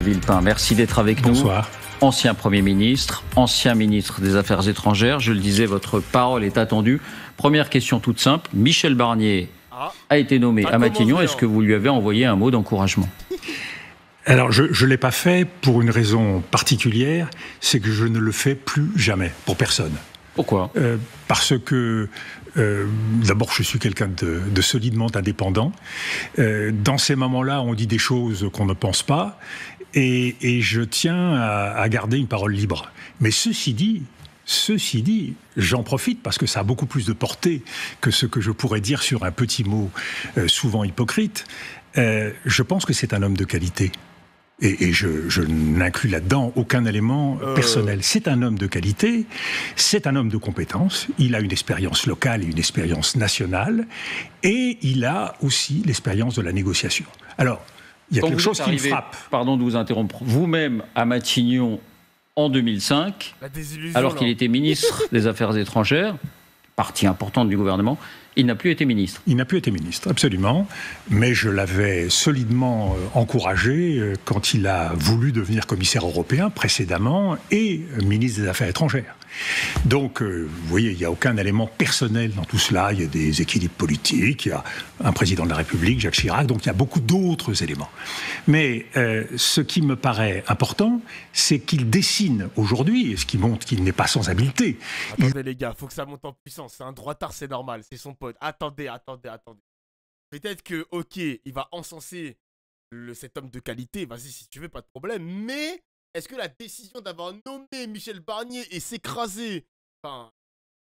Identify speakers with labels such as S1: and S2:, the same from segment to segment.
S1: Villepin, merci d'être avec nous.
S2: Bonsoir.
S1: Ancien Premier ministre, ancien ministre des Affaires étrangères. Je le disais, votre parole est attendue. Première question toute simple. Michel Barnier a été nommé à Matignon. Est-ce que vous lui avez envoyé un mot d'encouragement ?
S2: Alors, je ne l'ai pas fait pour une raison particulière, c'est que je ne le fais plus jamais, pour personne.
S1: Pourquoi ?
S2: Parce que, d'abord, je suis quelqu'un de solidement indépendant. Dans ces moments-là, on dit des choses qu'on ne pense pas, et je tiens à garder une parole libre. Mais ceci dit, j'en profite parce que ça a beaucoup plus de portée que ce que je pourrais dire sur un petit mot souvent hypocrite. Je pense que c'est un homme de qualité. Et je n'inclus là-dedans aucun élément personnel. C'est un homme de qualité, c'est un homme de compétence, il a une expérience locale et une expérience nationale, et il a aussi l'expérience de la négociation. Alors, il y a quelque chose qui me frappe.
S1: Pardon de vous interrompre. Vous-même, à Matignon, en 2005, alors qu'il était ministre des Affaires étrangères, partie importante du gouvernement, il n'a plus été ministre. Il n'a plus été ministre,
S2: absolument. Mais je l'avais solidement encouragé quand il a voulu devenir commissaire européen précédemment et ministre des Affaires étrangères. Donc, vous voyez, il n'y a aucun élément personnel dans tout cela. Il y a des équilibres politiques, il y a un président de la République, Jacques Chirac, donc il y a beaucoup d'autres éléments. Mais ce qui me paraît important, c'est qu'il dessine aujourd'hui, et ce qui montre qu'il n'est pas sans habileté.
S3: Attendez les gars, faut que ça monte en puissance. C'est un droitard, c'est normal, c'est son pote. Attendez. Peut-être que, ok, il va encenser cet homme de qualité, vas-y si tu veux, pas de problème, mais... Est-ce que la décision d'avoir nommé Michel Barnier et s'écraser,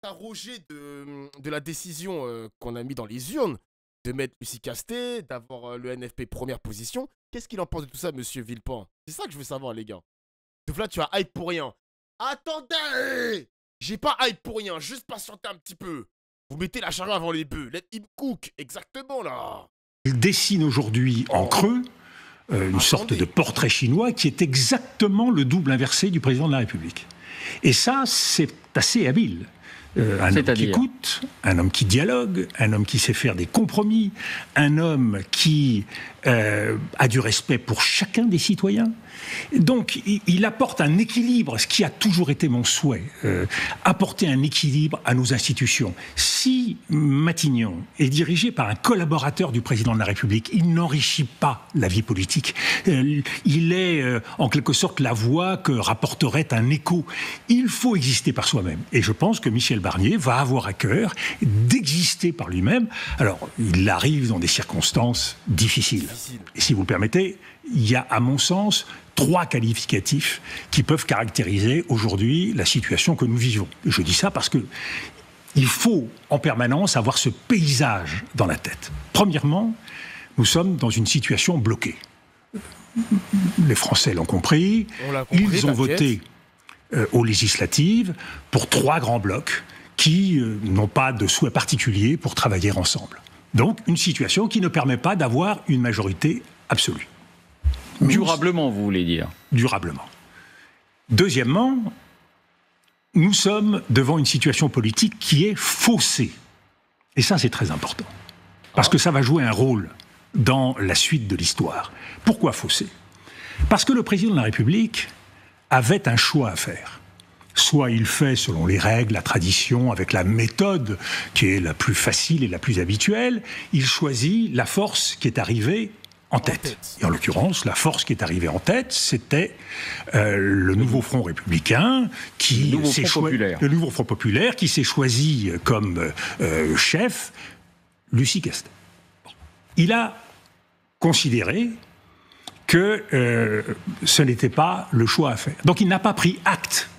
S3: s'arroger de la décision qu'on a mis dans les urnes, de mettre Lucie Castet, d'avoir le NFP première position, qu'est-ce qu'il en pense de tout ça, monsieur Villepin? C'est ça que je veux savoir, les gars. Donc là, tu as hype pour rien. Attendez! J'ai pas hype pour rien, juste patientez un petit peu. Vous mettez la charrue avant les bœufs, let him cook, exactement là.
S2: Il dessine aujourd'hui en creux une sorte de portrait chinois qui est exactement le double inversé du président de la République. Et ça, c'est assez habile. Un homme qui écoute, un homme qui dialogue, un homme qui sait faire des compromis, un homme qui a du respect pour chacun des citoyens. Donc, il apporte un équilibre, ce qui a toujours été mon souhait, apporter un équilibre à nos institutions. Si Matignon est dirigé par un collaborateur du président de la République, il n'enrichit pas la vie politique. Il est, en quelque sorte, la voix que rapporterait un écho. Il faut exister par soi-même. Et je pense que Michel Barnier va avoir à cœur d'exister par lui-même. Alors, il arrive dans des circonstances difficiles. Et si vous le permettez, il y a, à mon sens, 3 qualificatifs qui peuvent caractériser aujourd'hui la situation que nous vivons. Je dis ça parce que il faut en permanence avoir ce paysage dans la tête. Premièrement, nous sommes dans une situation bloquée. Les Français l'ont compris. Ils ont voté aux législatives pour 3 grands blocs qui n'ont pas de souhait particulier pour travailler ensemble. Donc, une situation qui ne permet pas d'avoir une majorité absolue.
S1: Durablement, vous voulez dire ?
S2: Durablement. Deuxièmement, nous sommes devant une situation politique qui est faussée. Et ça, c'est très important. Parce que ça va jouer un rôle dans la suite de l'histoire. Pourquoi faussée ? Parce que le président de la République avait un choix à faire. Soit il fait selon les règles, la tradition, avec la méthode qui est la plus facile et la plus habituelle, il choisit la force qui est arrivée en tête. Et en l'occurrence, la force qui est arrivée en tête, c'était le nouveau Front républicain, le nouveau Front populaire, qui s'est choisi comme chef Lucie Castet. Il a considéré que ce n'était pas le choix à faire. Donc il n'a pas pris acte,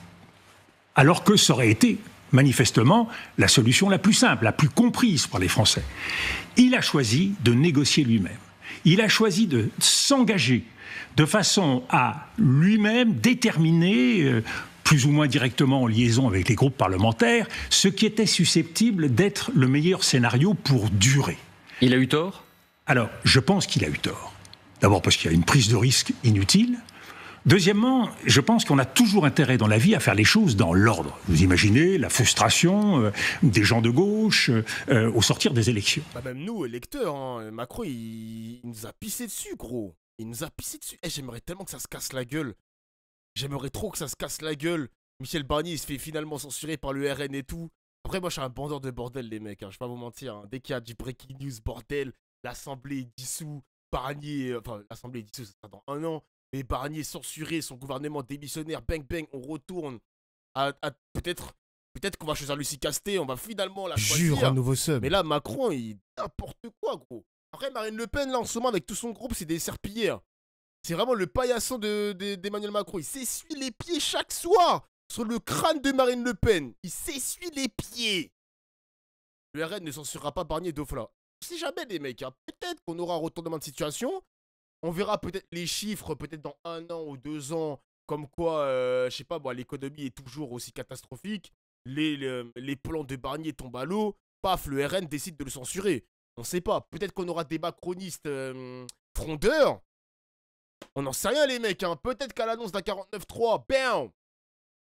S2: alors que ça aurait été manifestement la solution la plus simple, la plus comprise par les Français. Il a choisi de négocier lui-même. Il a choisi de s'engager de façon à lui-même déterminer, plus ou moins directement en liaison avec les groupes parlementaires, ce qui était susceptible d'être le meilleur scénario pour durer.
S1: Il a eu tort ?
S2: Alors, je pense qu'il a eu tort. D'abord parce qu'il y a une prise de risque inutile. Deuxièmement, je pense qu'on a toujours intérêt dans la vie à faire les choses dans l'ordre. Vous imaginez la frustration des gens de gauche au sortir des élections.
S3: Même nous, électeurs, hein, Macron, il nous a pissé dessus, gros. Il nous a pissé dessus. Eh, j'aimerais tellement que ça se casse la gueule. J'aimerais trop que ça se casse la gueule. Michel Barnier, il se fait finalement censurer par le RN et tout. Après, moi, je suis un bandeur de bordel, les mecs. Hein, je vais pas vous mentir. Hein. Dès qu'il y a du breaking news, bordel, l'Assemblée est dissous. Barnier, enfin, l'Assemblée est dissous, ça sera dans 1 an. Mais Barnier censuré, son gouvernement démissionnaire, bang bang, on retourne à peut-être qu'on va choisir Lucie Castet, on va finalement la choisir.
S4: Jure, un nouveau sub.
S3: Mais là, Macron, il n'importe quoi, gros. Après, Marine Le Pen, là, en ce moment, avec tout son groupe, c'est des serpillères. C'est vraiment le paillasson d'Emmanuel Macron. Il s'essuie les pieds chaque soir sur le crâne de Marine Le Pen. Il s'essuie les pieds. Le RN ne censurera pas Barnier Dofla. Si jamais, les mecs, hein, peut-être qu'on aura un retournement de situation. On verra peut-être les chiffres, peut-être dans 1 an ou 2 ans, comme quoi, je sais pas, bon, l'économie est toujours aussi catastrophique. Les plans de Barnier tombent à l'eau. Paf, le RN décide de le censurer. On sait pas. Peut-être qu'on aura des macronistes frondeurs. On n'en sait rien, les mecs. Hein. Peut-être qu'à l'annonce d'un 49.3, bam!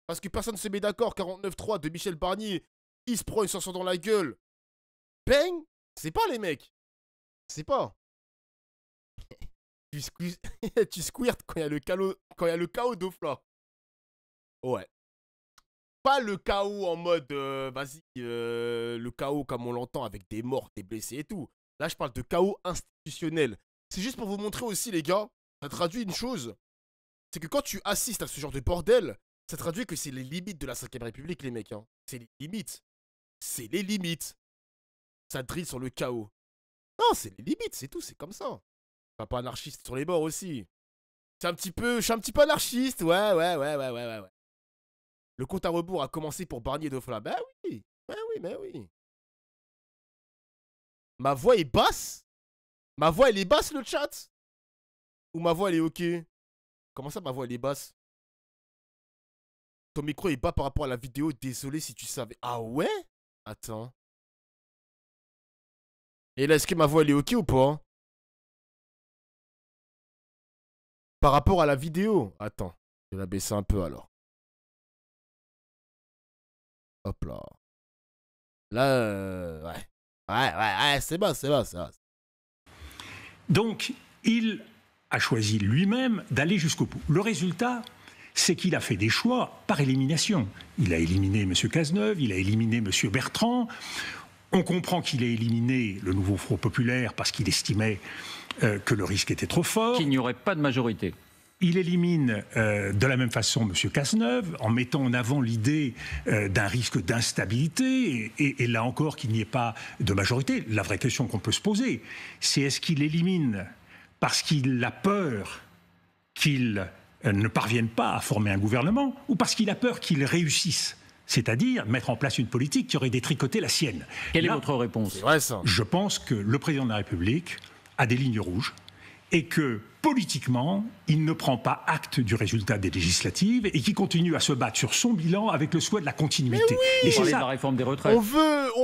S3: Parce que personne ne se met d'accord, 49.3 de Michel Barnier, il se prend une censure dans la gueule. Bang! C'est pas, les mecs. C'est pas. Tu squirtes quand il y a le chaos d'Ofla. Ouais. Pas le chaos en mode, vas-y, le chaos comme on l'entend avec des morts, des blessés et tout. Là, je parle de chaos institutionnel. C'est juste pour vous montrer aussi, les gars, ça traduit une chose. C'est que quand tu assistes à ce genre de bordel, ça traduit que c'est les limites de la 5ème République, les mecs. Hein. C'est les limites. C'est les limites. Ça drille sur le chaos. Non, c'est les limites, c'est tout, c'est comme ça. Pas anarchiste sur les bords aussi. Je suis un petit peu anarchiste, ouais. Le compte à rebours a commencé pour Barnier et Dofla. Ben oui. Ma voix est basse? Ma voix, elle est basse, le chat? Ou ma voix, elle est ok? Comment ça, ma voix, elle est basse? Ton micro est bas par rapport à la vidéo. Désolé si tu savais. Ah ouais? Attends. Et là, est-ce que ma voix, elle est ok ou pas? Par rapport à la vidéo. Attends. Je vais la baisser un peu, alors. Hop là. Là, ouais. Ouais, c'est bon.
S2: Donc, il a choisi lui-même d'aller jusqu'au bout. Le résultat, c'est qu'il a fait des choix par élimination. Il a éliminé M. Cazeneuve, il a éliminé M. Bertrand. On comprend qu'il a éliminé le nouveau Front populaire parce qu'il estimait que le risque était trop fort.
S1: Qu'il n'y aurait pas de majorité.
S2: Il élimine de la même façon M. Cazeneuve en mettant en avant l'idée d'un risque d'instabilité et là encore qu'il n'y ait pas de majorité. La vraie question qu'on peut se poser, c'est est-ce qu'il élimine parce qu'il a peur qu'il ne parvienne pas à former un gouvernement ou parce qu'il a peur qu'il réussisse, c'est-à-dire mettre en place une politique qui aurait détricoté la sienne.
S1: Quelle est votre réponse?
S3: C'est vrai, ça.
S2: Je pense que le président de la République a des lignes rouges et que, politiquement, il ne prend pas acte du résultat des législatives et qu'il continue à se battre sur son bilan avec le souhait de la continuité.
S3: Mais oui,
S2: et c'est ça.
S1: De la réforme des retraites.
S3: On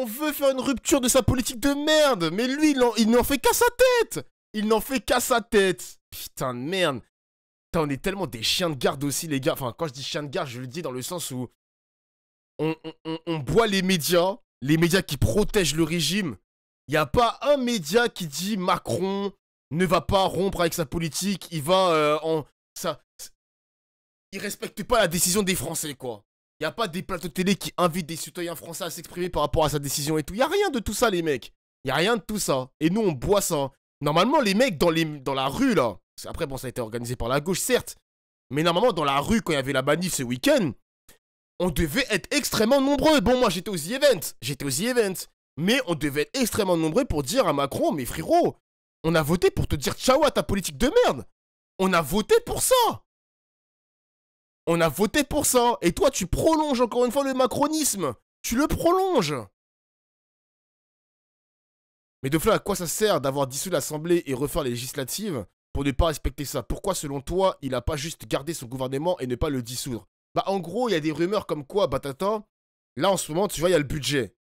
S3: veut faire une rupture de sa politique de merde, mais lui, il n'en fait qu'à sa tête. Il n'en fait qu'à sa tête. Putain de merde. Putain, on est tellement des chiens de garde aussi, les gars. Enfin, quand je dis chiens de garde, je le dis dans le sens où on boit les médias qui protègent le régime. Il n'y a pas un média qui dit Macron ne va pas rompre avec sa politique, il va il respecte pas la décision des Français, quoi. Il n'y a pas des plateaux de télé qui invitent des citoyens français à s'exprimer par rapport à sa décision et tout. Il n'y a rien de tout ça, les mecs. Il n'y a rien de tout ça. Et nous, on boit ça. Normalement, les mecs dans la rue, là, après, bon, ça a été organisé par la gauche, certes, mais normalement, dans la rue, quand il y avait la manif ce week-end, on devait être extrêmement nombreux. Bon, moi, j'étais aux events. Mais on devait être extrêmement nombreux pour dire à Macron, mais frérot, on a voté pour te dire ciao à ta politique de merde. On a voté pour ça. Et toi, tu prolonges encore une fois le macronisme. Tu le prolonges. Mais de fait, à quoi ça sert d'avoir dissous l'Assemblée et refaire les législatives pour ne pas respecter ça? Pourquoi, selon toi, il n'a pas juste gardé son gouvernement et ne pas le dissoudre? Bah, en gros, il y a des rumeurs comme quoi, Batata, là, en ce moment, tu vois, il y a le budget.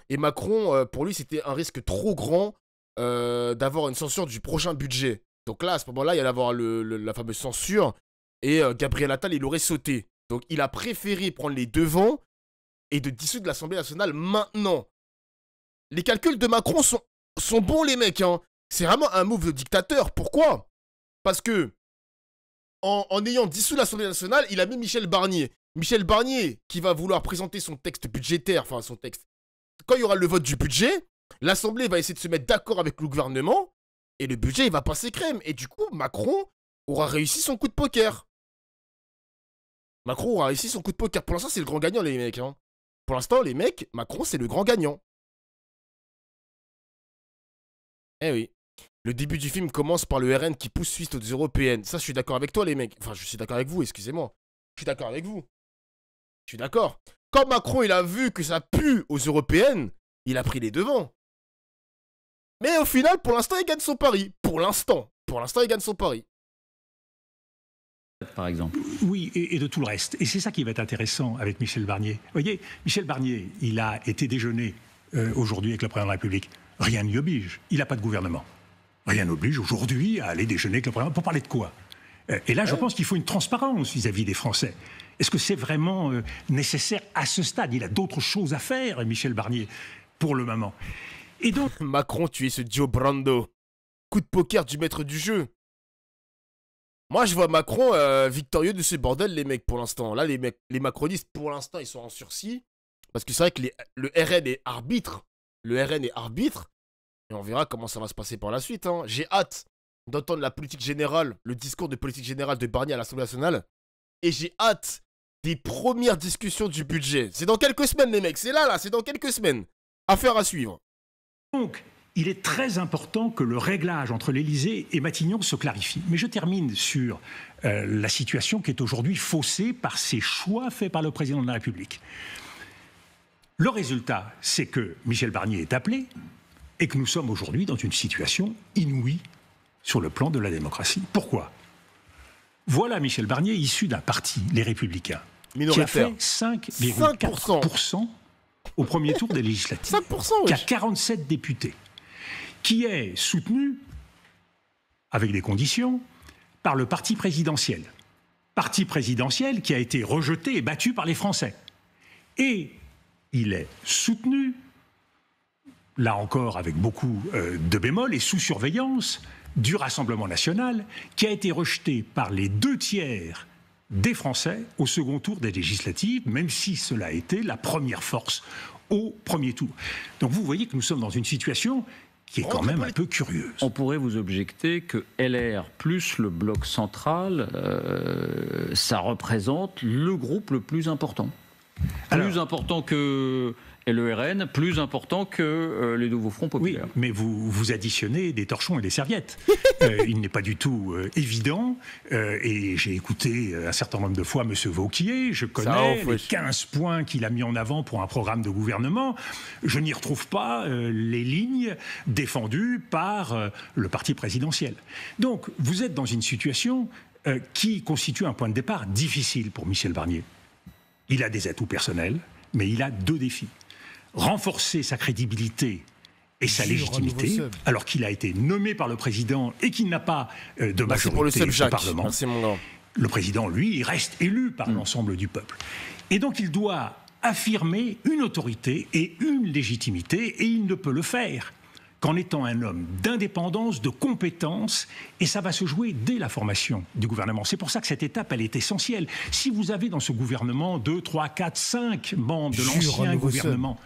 S3: Et Macron, pour lui, c'était un risque trop grand d'avoir une censure du prochain budget. Donc là, à ce moment-là, il y allait avoir la fameuse censure et Gabriel Attal, il aurait sauté. Donc il a préféré prendre les devants et de dissoudre l'Assemblée nationale maintenant. Les calculs de Macron sont bons, les mecs. Hein. C'est vraiment un move de dictateur. Pourquoi? Parce que, en ayant dissous l'Assemblée nationale, il a mis Michel Barnier. Michel Barnier, qui va vouloir présenter son texte budgétaire, enfin son texte. Quand il y aura le vote du budget, l'Assemblée va essayer de se mettre d'accord avec le gouvernement, et le budget, il va passer crème. Et du coup, Macron aura réussi son coup de poker. Macron aura réussi son coup de poker. Pour l'instant, c'est le grand gagnant, les mecs. Hein. Pour l'instant, les mecs, Macron, c'est le grand gagnant. Eh oui. Le début du film commence par le RN qui pousse suite aux européennes. Ça, je suis d'accord avec toi, les mecs. Enfin, je suis d'accord avec vous, excusez-moi. Je suis d'accord avec vous. Je suis d'accord. Quand Macron, il a vu que ça pue aux européennes, il a pris les devants. Mais au final, pour l'instant, il gagne son pari. Pour l'instant. Pour l'instant, il gagne son pari.
S1: Par exemple.
S2: Oui, et de tout le reste. Et c'est ça qui va être intéressant avec Michel Barnier. Vous voyez, Michel Barnier, il a été déjeuner aujourd'hui avec le président de la République. Rien n'y oblige. Il n'a pas de gouvernement. Rien n'oblige aujourd'hui à aller déjeuner avec le président. Pour parler de quoi? Et là, je pense qu'il faut une transparence vis-à-vis des Français. Est-ce que c'est vraiment nécessaire à ce stade? Il a d'autres choses à faire, Michel Barnier, pour le moment. Et donc...
S3: Macron, tu es ce Joe Brando. Coup de poker du maître du jeu. Moi, je vois Macron victorieux de ce bordel, les mecs, pour l'instant. Là, les macronistes, pour l'instant, ils sont en sursis. Parce que c'est vrai que le RN est arbitre. Le RN est arbitre. Et on verra comment ça va se passer par la suite. Hein. J'ai hâte d'entendre la politique générale, le discours de politique générale de Barnier à l'Assemblée nationale. Et j'ai hâte des premières discussions du budget. C'est dans quelques semaines, les mecs. C'est là, c'est dans quelques semaines. Affaire à suivre.
S2: Donc, il est très important que le réglage entre l'Élysée et Matignon se clarifie. Mais je termine sur la situation qui est aujourd'hui faussée par ces choix faits par le président de la République. Le résultat, c'est que Michel Barnier est appelé et que nous sommes aujourd'hui dans une situation inouïe sur le plan de la démocratie. Pourquoi? Voilà Michel Barnier, issu d'un parti, les Républicains, qui a fait 5,4% au premier tour des législatives,
S3: 5%,
S2: qui a 47 députés, qui est soutenu, avec des conditions, par le parti présidentiel. Parti présidentiel qui a été rejeté et battu par les Français. Et il est soutenu, là encore avec beaucoup de bémols et sous surveillance, du Rassemblement national, qui a été rejeté par les 2/3 des Français au second tour des législatives, même si cela a été la première force au premier tour. Donc vous voyez que nous sommes dans une situation qui est quand même un peu curieuse.
S1: On pourrait vous objecter que LR plus le bloc central, ça représente le groupe le plus important. Plus important que le RN, plus important que les nouveaux fronts populaires.
S2: Oui, mais vous additionnez des torchons et des serviettes. Il n'est pas du tout évident, et j'ai écouté un certain nombre de fois M. Wauquiez, je connais les 15 points qu'il a mis en avant pour un programme de gouvernement. Je n'y retrouve pas les lignes défendues par le parti présidentiel. Donc, vous êtes dans une situation qui constitue un point de départ difficile pour Michel Barnier. Il a des atouts personnels, mais il a 2 défis. Renforcer sa crédibilité et sa légitimité, alors qu'il a été nommé par le président et qu'il n'a pas de majorité au Parlement.
S3: Merci, mon gars.
S2: Le président, lui, il reste élu par l'ensemble du peuple. Et donc il doit affirmer une autorité et une légitimité, et il ne peut le faire qu'en étant un homme d'indépendance, de compétence, et ça va se jouer dès la formation du gouvernement. C'est pour ça que cette étape, elle est essentielle. Si vous avez dans ce gouvernement 2, 3, 4, 5 membres de l'ancien gouvernement,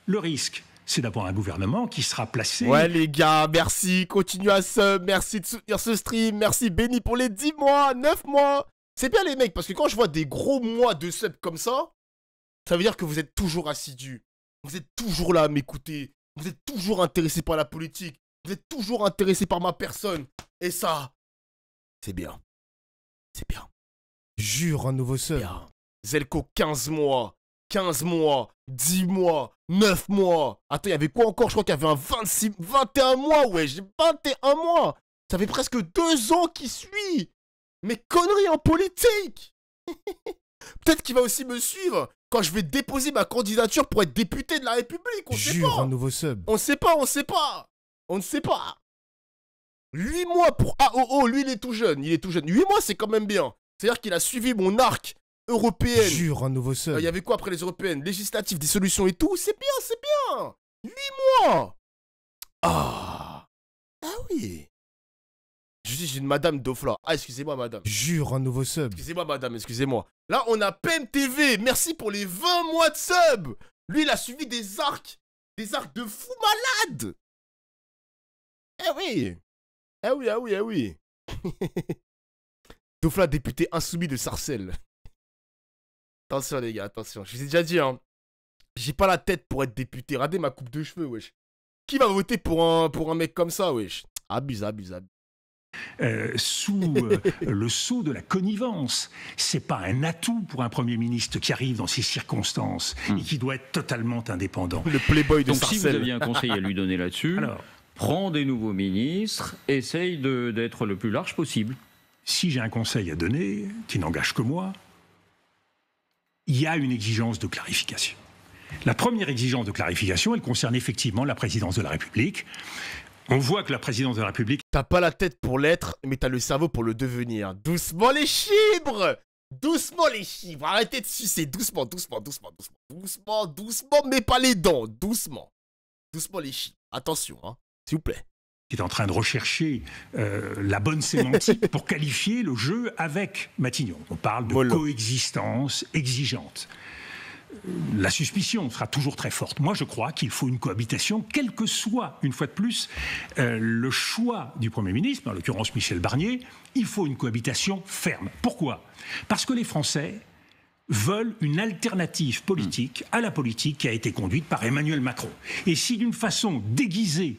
S2: le risque, c'est d'avoir un gouvernement qui sera placé...
S3: Ouais les gars, merci, continuez à sub, merci de soutenir ce stream, merci Benny pour les 10 mois, 9 mois. C'est bien les mecs, parce que quand je vois des gros mois de sub comme ça, ça veut dire que vous êtes toujours assidus. Vous êtes toujours là à m'écouter. Vous êtes toujours intéressé par la politique. Vous êtes toujours intéressé par ma personne. Et ça, c'est bien. C'est bien.
S4: Jure un nouveau sub.
S3: Zelko, 15 mois. 15 mois. 10 mois. 9 mois. Attends, il y avait quoi encore? Je crois qu'il y avait un 21 mois. Ouais, j'ai 21 mois. Ça fait presque 2 ans qu'il suit. Mais conneries en politique. Peut-être qu'il va aussi me suivre quand je vais déposer ma candidature pour être député de la République. On sait pas.
S4: Un nouveau sub.
S3: On sait pas, on sait pas. On ne sait pas. 8 mois pour AOO, lui il est tout jeune. 8 mois c'est quand même bien. C'est-à-dire qu'il a suivi mon arc européenne.
S4: Jure un nouveau sub.
S3: Il y avait quoi après les européennes? Législatives, dissolution et tout. C'est bien, c'est bien. 8 mois. Ah. Ah oui. Je suis une madame Dofla. Ah, excusez-moi, madame.
S4: Jure, un nouveau sub.
S3: Excusez-moi, madame, excusez-moi. Là, on a PMTV. Merci pour les 20 mois de sub. Lui, il a suivi des arcs. Des arcs de fou malade. Eh oui. Eh oui, ah oui, ah oui. Dofla, député insoumis de Sarcelles. Attention, les gars, attention. Je vous ai déjà dit, hein. J'ai pas la tête pour être député. Regardez ma coupe de cheveux, wesh. Qui va voter pour un mec comme ça, wesh? Abuse, abuse, abuse.
S2: Sous le sceau de la connivence. C'est pas un atout pour un Premier ministre qui arrive dans ces circonstances et qui doit être totalement indépendant.
S3: Le playboy de
S1: Donc
S3: Sarcelles.
S1: si vous aviez un conseil à lui donner là-dessus, prends des nouveaux ministres, essaye d'être le plus large possible.
S2: Si j'ai un conseil à donner, qui n'engage que moi, il y a une exigence de clarification. La première exigence de clarification, elle concerne effectivement la présidence de la République. On voit que la présidence de la République...
S3: T'as pas la tête pour l'être, mais t'as le cerveau pour le devenir. Doucement les chibres! Doucement les chibres! Arrêtez de sucer, doucement, doucement, doucement, doucement. Doucement, doucement, mais pas les dents, doucement. Doucement les chibres. Attention, hein, s'il vous plaît.
S2: Qui est en train de rechercher la bonne sémantique pour qualifier le jeu avec Matignon. On parle de coexistence exigeante. La suspicion sera toujours très forte. Moi, je crois qu'il faut une cohabitation, quel que soit, une fois de plus, le choix du Premier ministre, en l'occurrence Michel Barnier, il faut une cohabitation ferme. Pourquoi ? Parce que les Français veulent une alternative politique à la politique qui a été conduite par Emmanuel Macron. Et si d'une façon déguisée,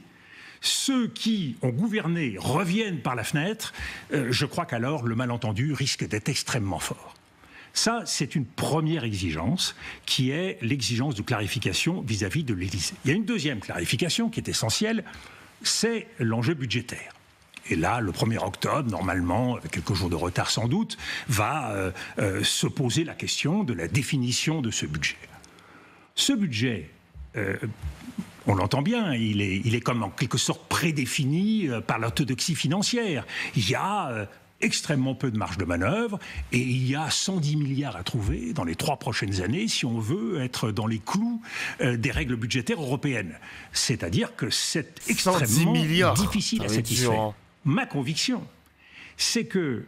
S2: ceux qui ont gouverné reviennent par la fenêtre, je crois qu'alors le malentendu risque d'être extrêmement fort. Ça, c'est une première exigence, qui est l'exigence de clarification vis-à-vis de l'Élysée. Il y a une deuxième clarification qui est essentielle, c'est l'enjeu budgétaire. Et là, le 1er octobre, normalement, avec quelques jours de retard sans doute, va se poser la question de la définition de ce budget. Ce budget, on l'entend bien, il est comme en quelque sorte prédéfini par l'orthodoxie financière. Il y a extrêmement peu de marge de manœuvre et il y a 110 milliards à trouver dans les 3 prochaines années si on veut être dans les clous des règles budgétaires européennes. C'est-à-dire que c'est extrêmement difficile à satisfaire. Ma conviction, c'est que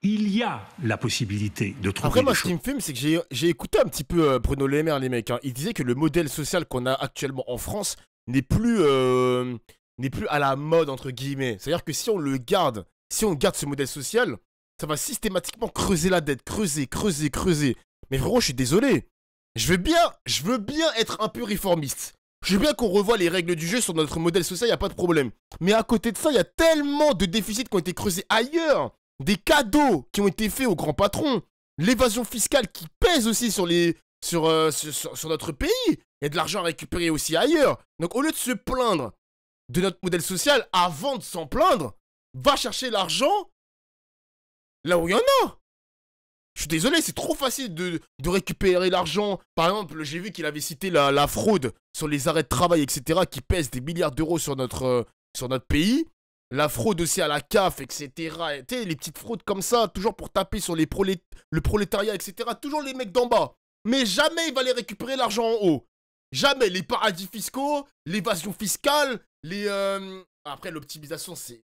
S2: il y a la possibilité de trouver.
S3: Après, moi, ce qui me fume, c'est que j'ai écouté un petit peu Bruno Le Maire, les mecs. Hein. Il disait que le modèle social qu'on a actuellement en France n'est plus à la mode, entre guillemets. C'est-à-dire que si on le garde, si on garde ce modèle social, ça va systématiquement creuser la dette, creuser. Mais vraiment, je suis désolé. Je veux bien être un peu réformiste. Je veux bien qu'on revoie les règles du jeu sur notre modèle social, il n'y a pas de problème. Mais à côté de ça, il y a tellement de déficits qui ont été creusés ailleurs. Des cadeaux qui ont été faits aux grands patrons. L'évasion fiscale qui pèse aussi sur notre pays. Il y a de l'argent à récupérer aussi ailleurs. Donc au lieu de se plaindre de notre modèle social, avant de s'en plaindre, va chercher l'argent là où il y en a. Je suis désolé, c'est trop facile de récupérer l'argent. Par exemple, j'ai vu qu'il avait cité la fraude sur les arrêts de travail, etc., qui pèse des milliards d'euros sur notre pays. La fraude aussi à la CAF, etc. Tu sais, les petites fraudes comme ça, toujours pour taper sur le prolétariat, etc. Toujours les mecs d'en bas. Mais jamais il va aller récupérer l'argent en haut. Jamais. Les paradis fiscaux, l'évasion fiscale, après, l'optimisation, c'est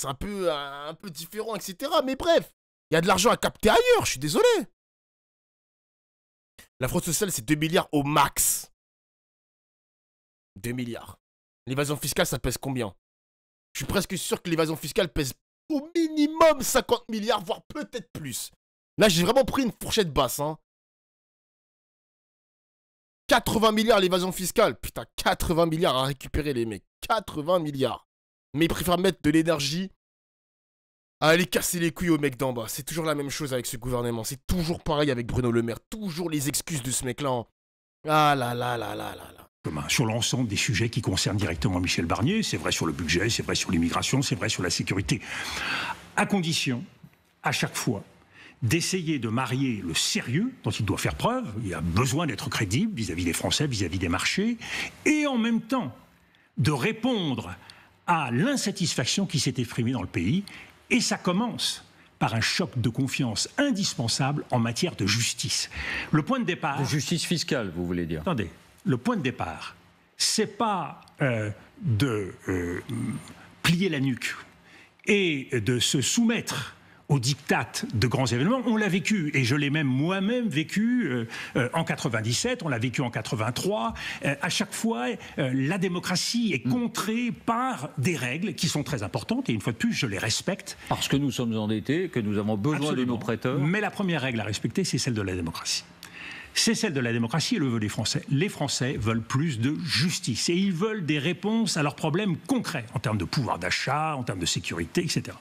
S3: un peu différent, etc. Mais bref, il y a de l'argent à capter ailleurs, je suis désolé. La fraude sociale, c'est 2 milliards au max. 2 milliards. L'évasion fiscale, ça pèse combien ? Je suis presque sûr que l'évasion fiscale pèse au minimum 50 milliards, voire peut-être plus. Là, j'ai vraiment pris une fourchette basse. Hein. 80 milliards l'évasion fiscale. Putain, 80 milliards à récupérer, les mecs. 80 milliards. Mais ils préfèrent mettre de l'énergie à aller casser les couilles aux mecs d'en bas. C'est toujours la même chose avec ce gouvernement. C'est toujours pareil avec Bruno Le Maire. Toujours les excuses de ce mec-là. Hein. Ah là là là là là là.
S2: Sur l'ensemble des sujets qui concernent directement Michel Barnier, c'est vrai sur le budget, c'est vrai sur l'immigration, c'est vrai sur la sécurité, à condition, à chaque fois, d'essayer de marier le sérieux dont il doit faire preuve, il a besoin d'être crédible vis-à-vis des Français, vis-à-vis des marchés, et en même temps de répondre à l'insatisfaction qui s'est exprimée dans le pays, et ça commence par un choc de confiance indispensable en matière de justice. Le point de départ...
S1: De justice fiscale, vous voulez dire ?
S2: Attendez. Le point de départ, c'est pas de plier la nuque et de se soumettre aux diktats de grands événements. On l'a vécu, et je l'ai même moi-même vécu en 97, on l'a vécu en 83. À chaque fois, la démocratie est contrée par des règles qui sont très importantes, et une fois de plus, je les respecte.
S1: Parce que nous sommes endettés, que nous avons besoin de nos prêteurs.
S2: Mais la première règle à respecter, c'est celle de la démocratie. C'est celle de la démocratie et le veut les Français. Les Français veulent plus de justice, et ils veulent des réponses à leurs problèmes concrets, en termes de pouvoir d'achat, en termes de sécurité, etc.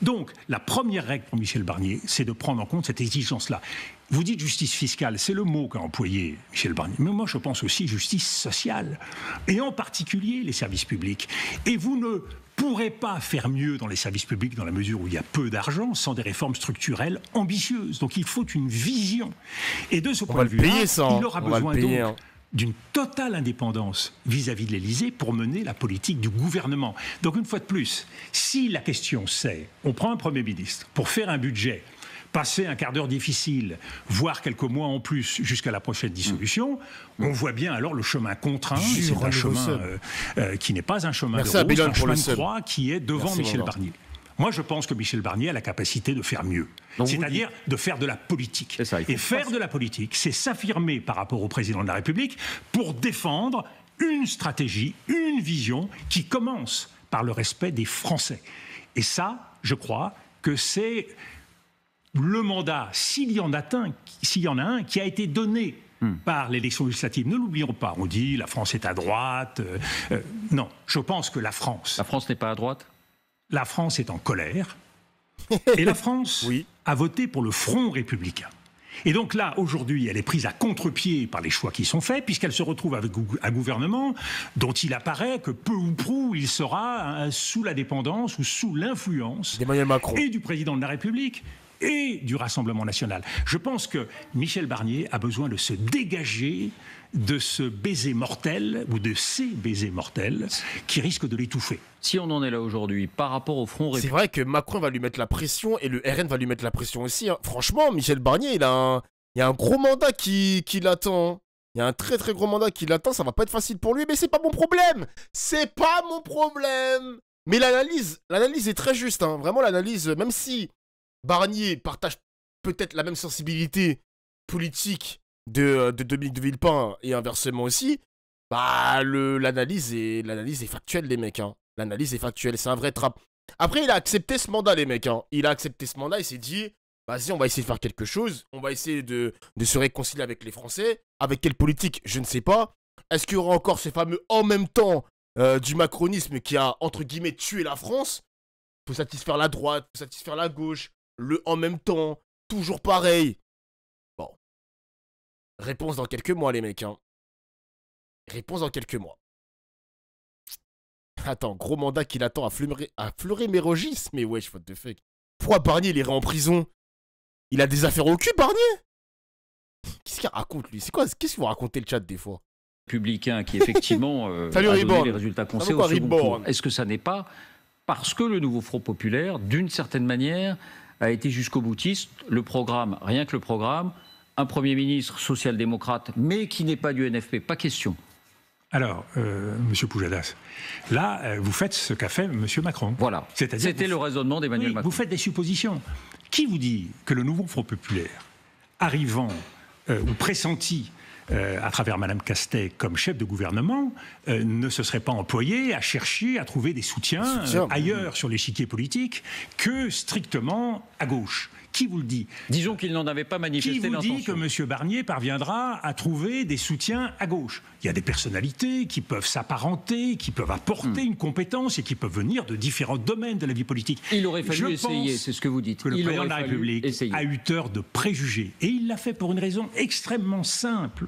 S2: Donc, la première règle pour Michel Barnier, c'est de prendre en compte cette exigence-là. Vous dites justice fiscale, c'est le mot qu'a employé Michel Barnier. Mais moi, je pense aussi justice sociale, et en particulier les services publics. Et vous ne pourrez pas faire mieux dans les services publics dans la mesure où il y a peu d'argent sans des réformes structurelles ambitieuses. Donc, il faut une vision. Et de ce point de vue-là, il aura besoin donc d'une totale indépendance vis-à-vis de l'Élysée pour mener la politique du gouvernement. Donc une fois de plus, si la question c'est, on prend un Premier ministre pour faire un budget, passer un quart d'heure difficile, voire quelques mois en plus jusqu'à la prochaine dissolution, on voit bien alors le chemin contraint, c'est un chemin qui n'est pas un chemin de rose, un chemin de croix qui est devant Michel Barnier. Moi, je pense que Michel Barnier a la capacité de faire mieux, c'est-à-dire de faire de la politique. Et faire de la politique, c'est s'affirmer par rapport au président de la République pour défendre une stratégie, une vision qui commence par le respect des Français. Et ça, je crois que c'est le mandat, s'il y en a un, qui a été donné par l'élection législative. Ne l'oublions pas, on dit la France est à droite. Non, je pense que la France...
S1: La France n'est pas à droite ?
S2: La France est en colère, et la France a voté pour le Front républicain. Et donc là, aujourd'hui, elle est prise à contre-pied par les choix qui sont faits, puisqu'elle se retrouve avec un gouvernement dont il apparaît que peu ou prou, il sera sous la dépendance ou sous l'influence
S3: d'Emmanuel Macron
S2: et du président de la République et du Rassemblement national. Je pense que Michel Barnier a besoin de se dégager de ce baiser mortel, ou de ces baisers mortels, qui risquent de l'étouffer.
S1: Si on en est là aujourd'hui, par rapport au Front républicain...
S3: C'est vrai que Macron va lui mettre la pression, et le RN va lui mettre la pression aussi. Hein. Franchement, Michel Barnier, il y a un gros mandat qui l'attend. Il y a un très très gros mandat qui l'attend, ça va pas être facile pour lui, mais c'est pas mon problème. C'est pas mon problème. Mais l'analyse est très juste. Hein. Vraiment, l'analyse, même si Barnier partage peut-être la même sensibilité politique de Dominique de Villepin et inversement aussi, bah l'analyse est factuelle, les mecs. Hein. L'analyse est factuelle, c'est un vrai trap. Après, il a accepté ce mandat, les mecs. Hein. Il a accepté ce mandat, il s'est dit, vas-y, on va essayer de faire quelque chose, on va essayer de se réconcilier avec les Français. Avec quelle politique, je ne sais pas. Est-ce qu'il y aura encore ce fameux en même temps du macronisme qui a, entre guillemets, tué la France? Faut satisfaire la droite, faut satisfaire la gauche, le en même temps, toujours pareil. Bon. Réponse dans quelques mois, les mecs. Hein. Réponse dans quelques mois. Attends, gros mandat qu'il attend à Fleury-Mérogis. Mais wesh, what the fuck. Pourquoi Barnier, il irait en prison? Il a des affaires au cul, Barnier? Qu'est-ce qu'il raconte, lui? Qu'est-ce qu'il vous raconter le chat, des fois?
S1: Républicain qui, effectivement, a donné les résultats qu'on sait au second tour. Est-ce que ça n'est pas parce que le nouveau Front populaire, d'une certaine manière, a été jusqu'au boutiste? Le programme, rien que le programme, un Premier ministre social-démocrate, mais qui n'est pas du NFP, pas question.
S2: Alors, Monsieur Pujadas, là, vous faites ce qu'a fait M. Macron.
S1: Voilà, c'était le raisonnement d'Emmanuel Macron.
S2: Vous faites des suppositions. Qui vous dit que le nouveau Front populaire, arrivant ou pressenti à travers Mme Castex comme chef de gouvernement, ne se serait pas employé à chercher à trouver des soutiens ailleurs sur l'échiquier politique que strictement à gauche? Qui vous le dit?
S1: Disons qu'il n'en avait pas manifesté l'intention.
S2: Qui vous dit que M. Barnier parviendra à trouver des soutiens à gauche? Il y a des personnalités qui peuvent s'apparenter, qui peuvent apporter une compétence et qui peuvent venir de différents domaines de la vie politique.
S1: Il aurait fallu essayer, c'est ce que vous dites.
S2: Que le président de la République a eu tort de préjugés. Et il l'a fait pour une raison extrêmement simple.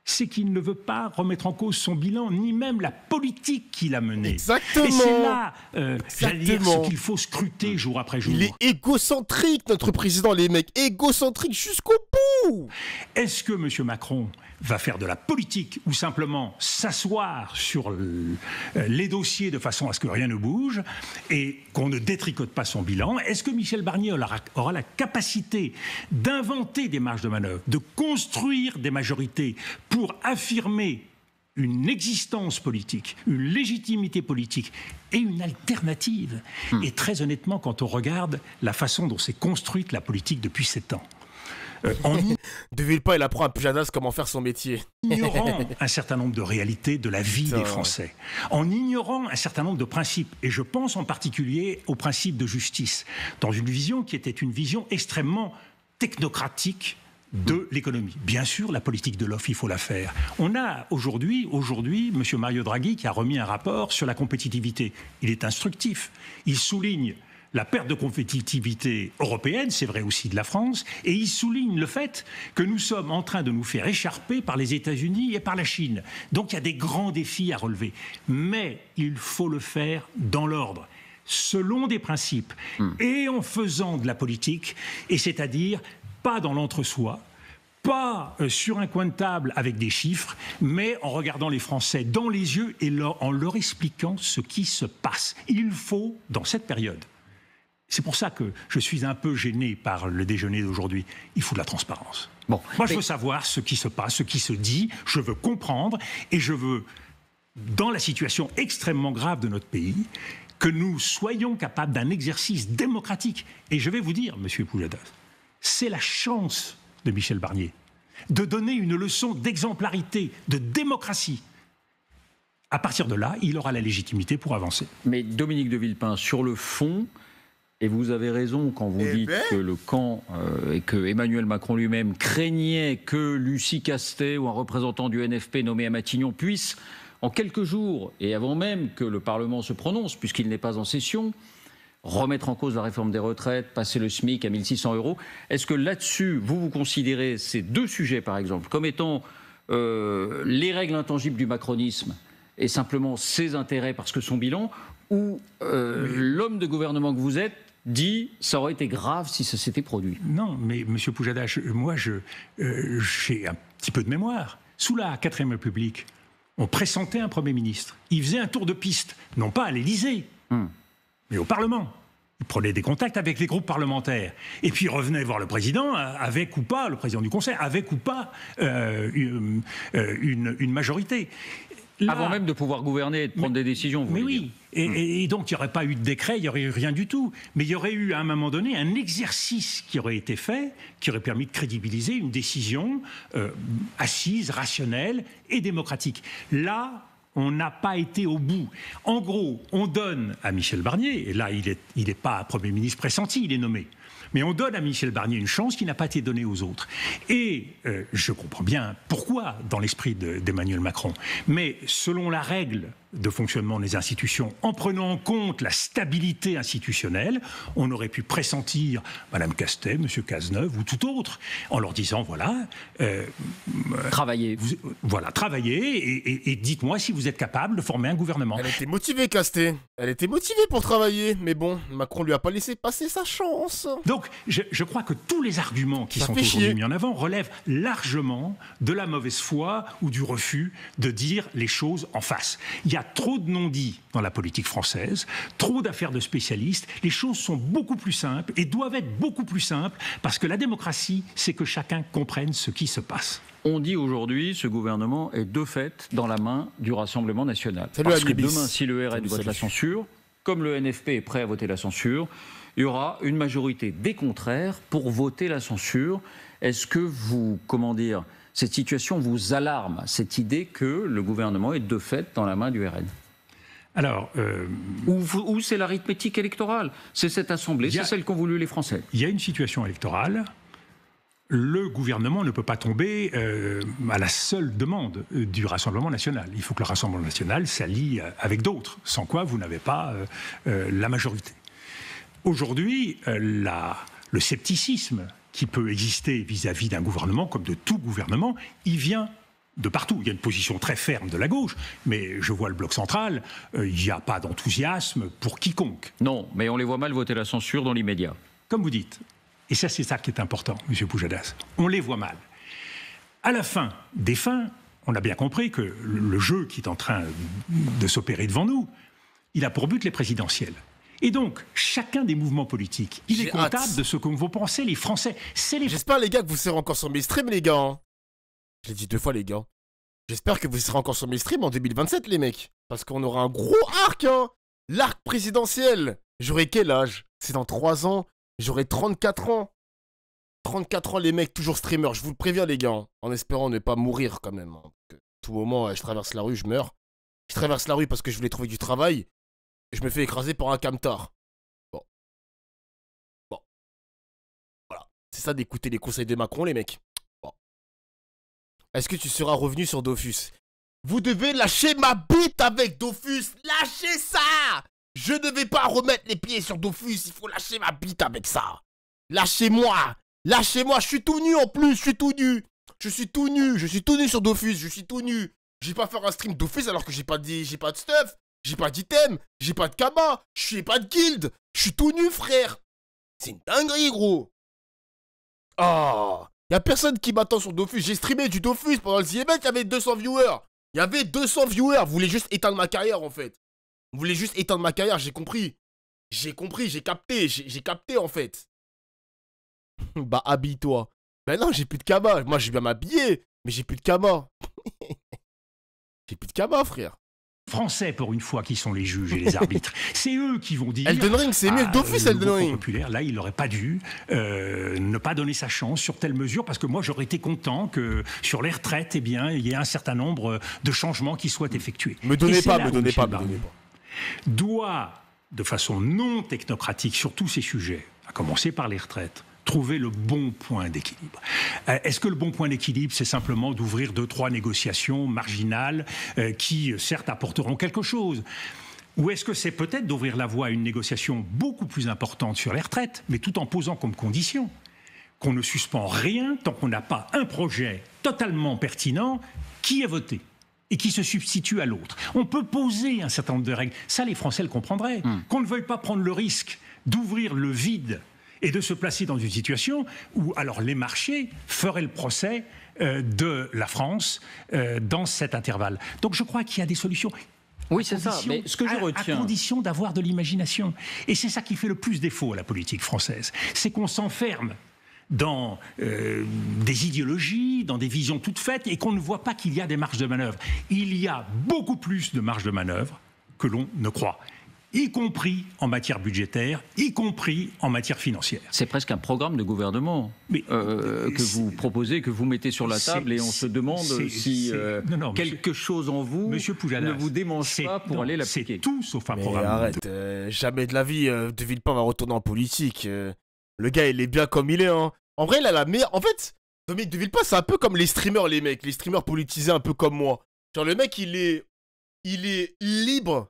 S2: C'est qu'il ne veut pas remettre en cause son bilan, ni même la politique qu'il a menée.
S3: Exactement.
S2: Et c'est là, j'allais dire, ce qu'il faut scruter jour après jour.
S3: Il est égocentrique, notre président, les mecs. Égocentrique jusqu'au bout.
S2: Est-ce que M. Macron va faire de la politique ou simplement s'asseoir sur les dossiers de façon à ce que rien ne bouge et qu'on ne détricote pas son bilan? Est-ce que Michel Barnier aura la capacité d'inventer des marges de manœuvre, de construire des majorités pour affirmer une existence politique, une légitimité politique et une alternative. Et très honnêtement, quand on regarde la façon dont s'est construite la politique depuis 7 ans, en
S3: De Villepin, il apprend à Pujadas comment faire son métier.
S2: ignorant un certain nombre de réalités de la vie
S3: Putain,
S2: des Français, en ignorant un certain nombre de principes, et je pense en particulier au principe de justice, dans une vision qui était une vision extrêmement technocratique de l'économie. Bien sûr, la politique de l'offre, il faut la faire. On a aujourd'hui, M. Mario Draghi qui a remis un rapport sur la compétitivité. Il est instructif. Il souligne la perte de compétitivité européenne, c'est vrai aussi de la France, et il souligne le fait que nous sommes en train de nous faire écharper par les États-Unis et par la Chine. Donc il y a des grands défis à relever. Mais il faut le faire dans l'ordre, selon des principes, et en faisant de la politique, et c'est-à-dire pas dans l'entre-soi, pas sur un coin de table avec des chiffres, mais en regardant les Français dans les yeux et en leur expliquant ce qui se passe. Il faut, dans cette période, c'est pour ça que je suis un peu gêné par le déjeuner d'aujourd'hui, il faut de la transparence.
S1: Bon,
S2: moi, je veux savoir ce qui se passe, ce qui se dit, je veux comprendre, et je veux, dans la situation extrêmement grave de notre pays, que nous soyons capables d'un exercice démocratique. Et je vais vous dire, Monsieur Pujadas, c'est la chance de Michel Barnier de donner une leçon d'exemplarité, de démocratie. À partir de là, il aura la légitimité pour avancer.
S1: Mais Dominique de Villepin, sur le fond, et vous avez raison quand vous dites que le camp et que Emmanuel Macron lui-même craignait que Lucie Castet ou un représentant du NFP nommé à Matignon puisse, en quelques jours, et avant même que le Parlement se prononce, puisqu'il n'est pas en session, remettre en cause la réforme des retraites, passer le SMIC à 1 600 €. Est-ce que là-dessus, vous considérez ces deux sujets, par exemple, comme étant les règles intangibles du macronisme et simplement ses intérêts parce que son bilan, ou l'homme de gouvernement que vous êtes dit ça aurait été grave si ça s'était produit?
S2: Non, mais M. Pujadas, moi, j'ai un petit peu de mémoire. Sous la 4ème République, on pressentait un Premier ministre. Il faisait un tour de piste, non pas à l'Élysée, mais au Parlement. Il prenait des contacts avec les groupes parlementaires. Et puis il revenait voir le président, avec ou pas, le président du Conseil, avec ou pas une majorité. Là,
S1: avant même de pouvoir gouverner et de prendre des décisions, vous voulez dire.
S2: Et donc il n'y aurait pas eu de décret, il n'y aurait eu rien du tout. Mais il y aurait eu à un moment donné un exercice qui aurait été fait, qui aurait permis de crédibiliser une décision assise, rationnelle et démocratique. Là, on n'a pas été au bout. En gros, on donne à Michel Barnier, et là il n'est pas Premier ministre pressenti, il est nommé, mais on donne à Michel Barnier une chance qui n'a pas été donnée aux autres. Et je comprends bien pourquoi dans l'esprit d'Emmanuel Macron. Mais selon la règle de fonctionnement des institutions, en prenant en compte la stabilité institutionnelle, on aurait pu pressentir Mme Castet, M. Cazeneuve ou tout autre, en leur disant, voilà...
S1: travaillez.
S2: Travaillez et dites-moi si vous êtes capable de former un gouvernement.
S3: Elle était motivée, Castet. Elle était motivée pour travailler. Mais bon, Macron lui a pas laissé passer sa chance.
S2: Donc, je crois que tous les arguments qui sont aujourd'hui mis en avant relèvent largement de la mauvaise foi ou du refus de dire les choses en face. Il y a trop de non-dits dans la politique française, trop d'affaires de spécialistes. Les choses sont beaucoup plus simples et doivent être beaucoup plus simples parce que la démocratie, c'est que chacun comprenne ce qui se passe.
S1: On dit aujourd'hui, ce gouvernement est de fait dans la main du Rassemblement national.
S3: Salut
S1: parce que
S3: Alibis.
S1: demain, si le RN vote la censure, comme le NFP est prêt à voter la censure, il y aura une majorité des contraires pour voter la censure. Est-ce que cette situation vous alarme, cette idée que le gouvernement est de fait dans la main du RN?
S2: Alors,
S1: ou c'est l'arithmétique électorale? C'est cette assemblée, c'est celle qu'ont voulu les Français.
S2: Il y a une situation électorale. Le gouvernement ne peut pas tomber à la seule demande du Rassemblement national. Il faut que le Rassemblement national s'allie avec d'autres, sans quoi vous n'avez pas la majorité. Aujourd'hui, le scepticisme qui peut exister vis-à-vis d'un gouvernement, comme de tout gouvernement, il vient de partout. Il y a une position très ferme de la gauche, mais je vois le bloc central, il n'y a pas d'enthousiasme pour quiconque.
S1: Non, mais on les voit mal voter la censure dans l'immédiat.
S2: Comme vous dites, et ça c'est ça qui est important, M. Pujadas, on les voit mal. À la fin des fins, on a bien compris que le jeu qui est en train de s'opérer devant nous, il a pour but les présidentielles. Et donc, chacun des mouvements politiques, il est comptable de ce que vont penser les Français.
S3: J'espère, les gars, que vous serez encore sur mes streams, les gars. Je l'ai dit 2 fois, les gars. J'espère que vous serez encore sur mes streams en 2027, les mecs. Parce qu'on aura un gros arc, hein. L'arc présidentiel. J'aurai quel âge? C'est dans 3 ans. J'aurai 34 ans. 34 ans, les mecs, toujours streamer. Je vous le préviens, les gars. Hein, en espérant ne pas mourir, quand même. Hein. À tout moment, je traverse la rue, je meurs. Je traverse la rue parce que je voulais trouver du travail. Et je me fais écraser par un camtar. Bon. Voilà. C'est ça d'écouter les conseils de Macron, les mecs. Bon. Est-ce que tu seras revenu sur Dofus? Vous devez lâcher ma bite avec Dofus. Lâchez ça! Je ne vais pas remettre les pieds sur Dofus. Il faut lâcher ma bite avec ça. Lâchez-moi. Lâchez-moi. Je suis tout nu en plus. Je suis tout nu. Je suis tout nu sur Dofus. Je suis tout nu. Je vais pas faire un stream Dofus alors que j'ai pas de stuff. J'ai pas d'item. J'ai pas de kama. J'ai pas de guild. Je suis tout nu, frère. C'est une dinguerie, gros. Oh. Y'a personne qui m'attend sur Dofus. J'ai streamé du Dofus pendant le event. Il y avait 200 viewers. Il y avait 200 viewers. Vous voulez juste éteindre ma carrière, en fait. Vous voulez juste éteindre ma carrière. J'ai compris. J'ai compris. J'ai capté. J'ai capté, en fait. Bah, habille-toi. Ben non, j'ai plus de kama. Moi, je vais bien m'habiller. Mais j'ai plus de kama. J'ai plus de kama, frère.
S2: Français, pour une fois, qui sont les juges et les arbitres. C'est eux qui vont dire...
S3: Elden Ring, c'est mieux que Dofus, Elden Ring.
S2: Populaire, là, il n'aurait pas dû ne pas donner sa chance sur telle mesure, parce que moi, j'aurais été content que sur les retraites, eh bien, il y ait un certain nombre de changements qui soient effectués.
S3: Me donnez pas.
S2: Doit, de façon non technocratique, sur tous ces sujets, à commencer par les retraites, trouver le bon point d'équilibre. Est-ce que le bon point d'équilibre, c'est simplement d'ouvrir 2-3 négociations marginales qui, certes, apporteront quelque chose? Ou est-ce que c'est peut-être d'ouvrir la voie à une négociation beaucoup plus importante sur les retraites, mais tout en posant comme condition qu'on ne suspend rien tant qu'on n'a pas un projet totalement pertinent qui est voté et qui se substitue à l'autre? On peut poser un certain nombre de règles. Ça, les Français le comprendraient. Qu'on ne veuille pas prendre le risque d'ouvrir le vide et de se placer dans une situation où alors les marchés feraient le procès de la France dans cet intervalle. Donc je crois qu'il y a des solutions.
S1: Oui, c'est ça, mais ce que je retiens...
S2: À condition d'avoir de l'imagination. Et c'est ça qui fait le plus défaut à la politique française. C'est qu'on s'enferme dans des idéologies, dans des visions toutes faites, et qu'on ne voit pas qu'il y a des marges de manœuvre. Il y a beaucoup plus de marges de manœuvre que l'on ne croit, y compris en matière budgétaire, y compris en matière financière.
S1: C'est presque un programme de gouvernement que vous proposez, que vous mettez sur la table, et on se demande si quelque chose en vous ne vous démange pas pour aller l'appliquer.
S2: C'est tout sauf un
S3: mais
S2: programme.
S3: Arrête, jamais de la vie, De Villepin va retourner en politique. Le gars, il est bien comme il est. Hein. En vrai, il a la meilleure... En fait, Dominique De Villepin, c'est un peu comme les streamers, les mecs. Les streamers politisés un peu comme moi. Genre, le mec, il est libre.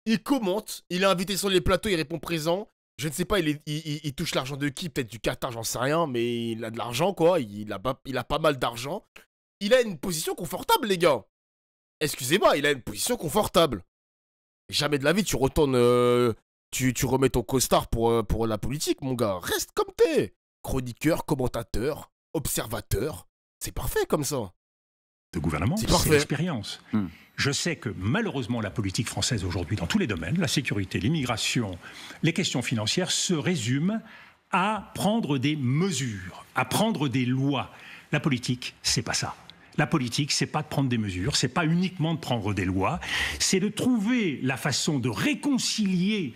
S3: Il commente, il est invité sur les plateaux, il répond présent. Je ne sais pas, il touche l'argent de qui? Peut-être du Qatar, j'en sais rien, mais il a de l'argent, quoi. Il a pas mal d'argent. Il a une position confortable, les gars. Excusez-moi, il a une position confortable. Jamais de la vie, tu retournes... tu remets ton costard pour la politique, mon gars. Reste comme t'es. Chroniqueur, commentateur, observateur. C'est parfait comme ça.
S2: De gouvernement, c'est l'expérience. Je sais que malheureusement la politique française aujourd'hui dans tous les domaines, la sécurité, l'immigration, les questions financières, se résument à prendre des mesures, à prendre des lois. La politique, c'est pas ça. La politique, c'est pas de prendre des mesures, c'est pas uniquement de prendre des lois, c'est de trouver la façon de réconcilier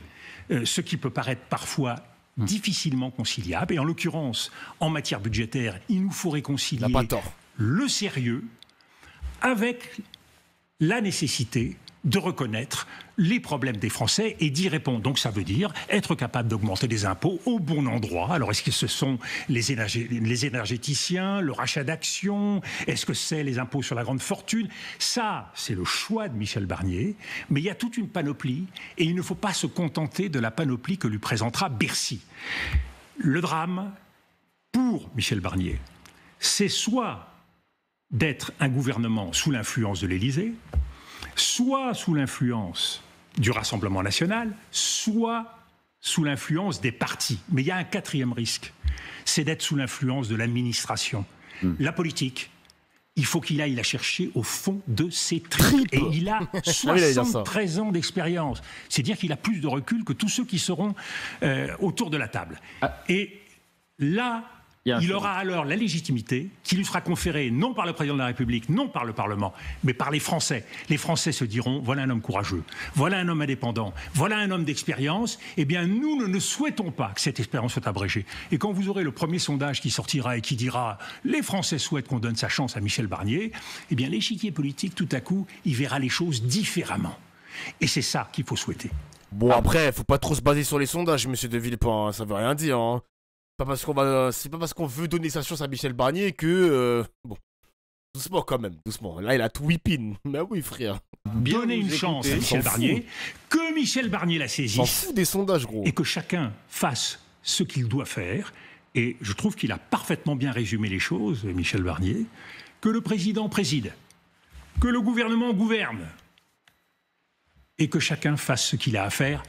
S2: ce qui peut paraître parfois difficilement conciliable. Et en l'occurrence, en matière budgétaire, il nous faut réconcilier le sérieux avec la nécessité de reconnaître les problèmes des Français et d'y répondre. Donc ça veut dire être capable d'augmenter les impôts au bon endroit. Alors est-ce que ce sont les énergéticiens, le rachat d'actions? Est-ce que c'est les impôts sur la grande fortune? Ça, c'est le choix de Michel Barnier. Mais il y a toute une panoplie et il ne faut pas se contenter de la panoplie que lui présentera Bercy. Le drame, pour Michel Barnier, c'est soit d'être un gouvernement sous l'influence de l'Élysée, soit sous l'influence du Rassemblement national, soit sous l'influence des partis. Mais il y a un quatrième risque, c'est d'être sous l'influence de l'administration. La politique, il faut qu'il aille la chercher au fond de ses tripes. Et il a 73 ans d'expérience. C'est dire qu'il a plus de recul que tous ceux qui seront autour de la table. Et là, Il aura alors la légitimité qui lui sera conférée non par le président de la République, non par le Parlement, mais par les Français. Les Français se diront, voilà un homme courageux, voilà un homme indépendant, voilà un homme d'expérience. Eh bien, nous ne souhaitons pas que cette expérience soit abrégée. Et quand vous aurez le premier sondage qui sortira et qui dira, les Français souhaitent qu'on donne sa chance à Michel Barnier, eh bien, l'échiquier politique, tout à coup, il verra les choses différemment. Et c'est ça qu'il faut souhaiter.
S3: Bon, après, faut pas trop se baser sur les sondages, monsieur de Villepin, ça veut rien dire, hein. C'est pas parce qu'on veut donner sa chance à Michel Barnier que... Bon, doucement quand même, doucement. Là, il a tout whipping. Mais oui, frère.
S2: Donner une chance à Michel Barnier, que Michel Barnier la saisisse.
S3: S'en fout des sondages, gros.
S2: Et que chacun fasse ce qu'il doit faire. Et je trouve qu'il a parfaitement bien résumé les choses, Michel Barnier. Que le président préside, que le gouvernement gouverne, et que chacun fasse ce qu'il a à faire,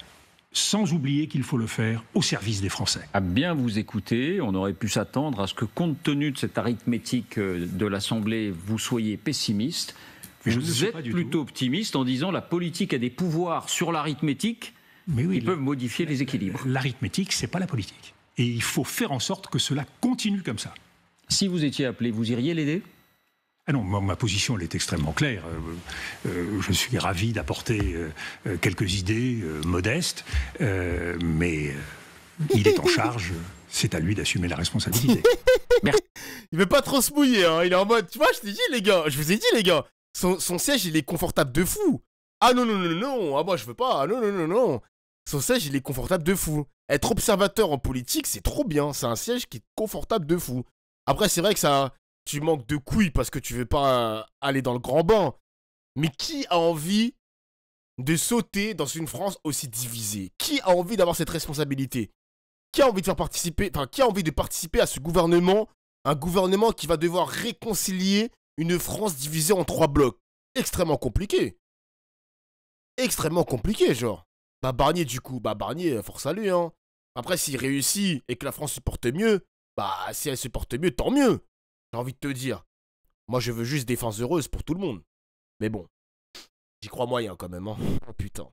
S2: sans oublier qu'il faut le faire au service des Français.
S1: À bien vous écouter, on aurait pu s'attendre à ce que, compte tenu de cette arithmétique de l'Assemblée, vous soyez pessimiste. Vous êtes plutôt optimiste en disant la politique a des pouvoirs sur l'arithmétique qui peuvent modifier les équilibres.
S2: L'arithmétique, c'est pas la politique. Et il faut faire en sorte que cela continue comme ça.
S1: Si vous étiez appelé, vous iriez l'aider ?
S2: Ah non, ma position, elle est extrêmement claire. Je suis ravi d'apporter quelques idées modestes, mais il est en charge, c'est à lui d'assumer la responsabilité.
S1: Merci.
S3: Il veut pas trop se mouiller, hein. Il est en mode, tu vois, je vous ai dit, les gars, son siège, il est confortable de fou. Ah non, non, non, non, ah moi, je veux pas, ah, non, non, non, non. Son siège, il est confortable de fou. Être observateur en politique, c'est trop bien. C'est un siège qui est confortable de fou. Après, c'est vrai que ça... Tu manques de couilles parce que tu veux pas aller dans le grand bain. Mais qui a envie de sauter dans une France aussi divisée? Qui a envie d'avoir cette responsabilité? Qui a envie de faire participer, qui a envie de participer à ce gouvernement? Un gouvernement qui va devoir réconcilier une France divisée en 3 blocs. Extrêmement compliqué. Extrêmement compliqué, genre. Bah Barnier, du coup, Barnier, force à lui, hein. Après, s'il réussit et que la France se porte mieux, si elle se porte mieux, tant mieux. J'ai envie de te dire. Moi, je veux juste des fins heureuses pour tout le monde. Mais bon, j'y crois moyen quand même, hein. Oh putain.